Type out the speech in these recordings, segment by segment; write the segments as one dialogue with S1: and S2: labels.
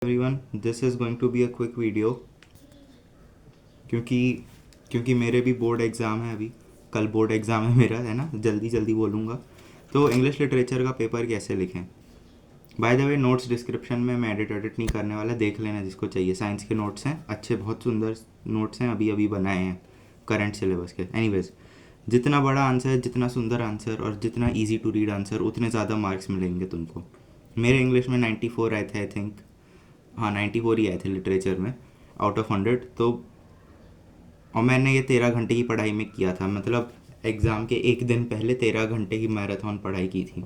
S1: everyone, this is going to be a quick video क्योंकि मेरे भी बोर्ड एग्ज़ाम है। अभी कल बोर्ड एग्ज़ाम है मेरा, है ना। जल्दी बोलूँगा। तो इंग्लिश लिटरेचर का पेपर कैसे लिखें। By the way, notes description में मैं एडिट नहीं करने वाला, देख लेना जिसको चाहिए। साइंस के नोट्स हैं, अच्छे बहुत सुंदर नोट्स हैं, अभी बनाए हैं करंट सिलेबस के। एनीवेज, जितना बड़ा आंसर, जितना सुंदर आंसर और जितना ईजी टू रीड आंसर, उतने ज़्यादा मार्क्स मिलेंगे तुमको। मेरे इंग्लिश में 94 आए थे आई थिंक। हाँ, 94 ही आए थे लिटरेचर में आउट ऑफ 100। तो और मैंने ये 13 घंटे की पढ़ाई में किया था, मतलब एग्ज़ाम के एक दिन पहले 13 घंटे की मैराथन पढ़ाई की थी।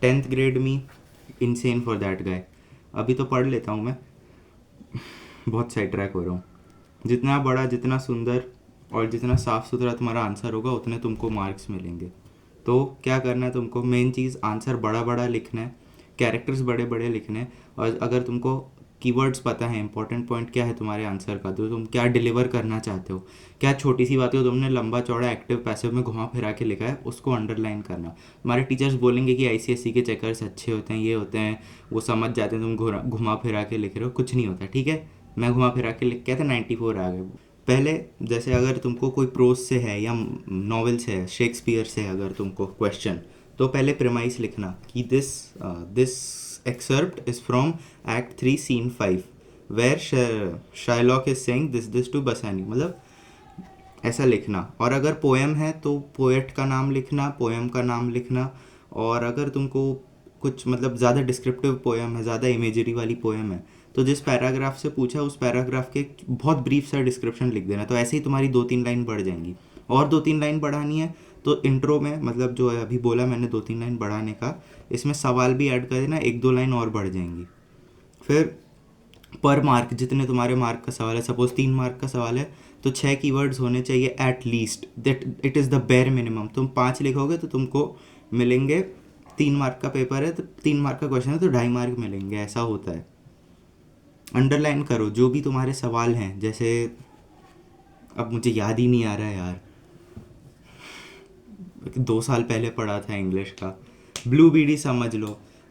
S1: 10th ग्रेड में इनसेन फॉर दैट गाय। अभी तो पढ़ लेता हूँ मैं, बहुत साइड ट्रैक हो रहा हूँ। जितना बड़ा, जितना सुंदर और जितना साफ़ सुथरा तुम्हारा आंसर होगा, उतने तुमको मार्क्स मिलेंगे। तो क्या करना है तुमको, मेन चीज़ आंसर बड़ा लिखना है, कैरेक्टर्स बड़े लिखने हैं। और अगर तुमको कीवर्ड्स पता है, इंपॉर्टेंट पॉइंट क्या है तुम्हारे आंसर का, तो तुम क्या डिलीवर करना चाहते हो, क्या छोटी सी बातें हो तुमने लंबा चौड़ा एक्टिव पैसिव में घुमा फिरा के लिखा है, उसको अंडरलाइन करना। तुम्हारे टीचर्स बोलेंगे कि आईसीएसई के चेकर्स अच्छे होते हैं, ये होते हैं, वो समझ जाते हैं तुम घुमा फिरा के लिख रहे हो। कुछ नहीं होता, ठीक है। मैं घुमा फिरा के लिख के था, 94 आ गए। पहले जैसे अगर तुमको कोई प्रोज से है या नॉवेल से है, शेक्सपियर से है अगर तुमको क्वेश्चन, तो पहले प्रेमाइस लिखना कि this excerpt is from Act 3 Scene 5 where Shylock is saying this to Basani, मतलब ऐसा लिखना। और अगर पोएम है तो पोएट का नाम लिखना, पोएम का नाम लिखना। और अगर तुमको कुछ मतलब ज़्यादा डिस्क्रिप्टिव पोएम है, ज़्यादा इमेजरी वाली पोएम है, तो जिस पैराग्राफ से पूछा उस पैराग्राफ के बहुत ब्रीफ सा डिस्क्रिप्शन लिख देना। तो ऐसे ही तुम्हारी 2-3 लाइन बढ़ जाएंगी। और 2-3 लाइन बढ़ानी है तो इंट्रो में, मतलब जो अभी बोला मैंने 2-3 लाइन बढ़ाने का, इसमें सवाल भी ऐड कर देना, 1-2 लाइन और बढ़ जाएंगी। फिर पर मार्क, जितने तुम्हारे मार्क का सवाल है, सपोज 3 मार्क का सवाल है तो 6 कीवर्ड्स होने चाहिए at least, that it is the bare minimum. तुम 5 लिखोगे तो तुमको मिलेंगे, 3 मार्क का पेपर है तो 3 मार्क का क्वेश्चन है तो 2.5 मार्क मिलेंगे, ऐसा होता है। अंडरलाइन करो जो भी तुम्हारे सवाल हैं। जैसे अब मुझे याद ही नहीं आ रहा है यार, 2 साल पहले पढ़ा था इंग्लिश का। ब्लू बीडी समझ लो,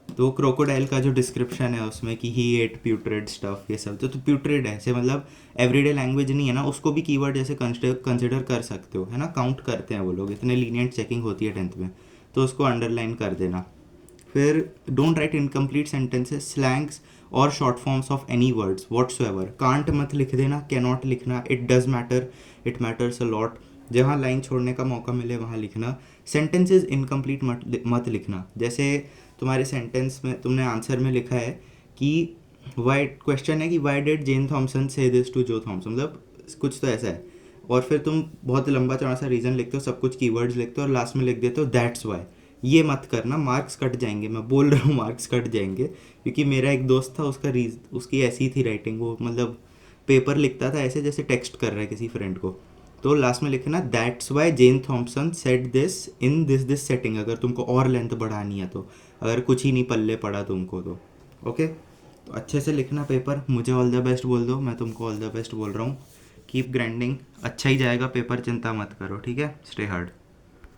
S1: तो क्रोकोडाइल का जो डिस्क्रिप्शन है उसमें कि ही एट प्यूट्रेड स्टफ, ये सब तो प्यूट्रेड है ऐसे, मतलब एवरीडे लैंग्वेज नहीं है ना, उसको भी कीवर्ड जैसे कंसिडर कर सकते हो, है ना। काउंट करते हैं वो लोग, इतने लीनियंट चेकिंग होती है 10th में, तो उसको अंडरलाइन कर देना। फिर don't write incomplete sentences, slangs और short forms of any words whatsoever. Can't मत लिख देना, कैन नॉट लिखना, it does matter, it matters a lot. जहाँ लाइन छोड़ने का मौका मिले वहाँ लिखना। सेंटेंसेस इनकम्प्लीट मत लिखना। जैसे तुम्हारे सेंटेंस में तुमने आंसर में लिखा है कि वाई, क्वेश्चन है कि वाई डिड जेन थॉमसन से दिस टू जो थॉमसन, मतलब कुछ तो ऐसा है, और फिर तुम बहुत लंबा चौड़ा सा रीज़न लिखते हो, सब कुछ कीवर्ड्स लिखते हो और लास्ट में लिख देते हो दैट्स वाई। ये मत करना, मार्क्स कट जाएंगे। मैं बोल रहा हूँ मार्क्स कट जाएंगे, क्योंकि मेरा एक दोस्त था, उसकी ऐसी थी राइटिंग, वो मतलब पेपर लिखता था ऐसे जैसे टेक्स्ट कर रहा है किसी फ्रेंड को। तो लास्ट में लिखना that's why Jane Thomson said this in this setting, अगर तुमको और लेंथ बढ़ानी है तो, अगर कुछ ही नहीं पल्ले पड़ा तुमको तो। ओके, तो अच्छे से लिखना पेपर। मुझे ऑल द बेस्ट बोल दो, मैं तुमको ऑल द बेस्ट बोल रहा हूँ। कीप ग्राइंडिंग, अच्छा ही जाएगा पेपर, चिंता मत करो, ठीक है। Stay hard.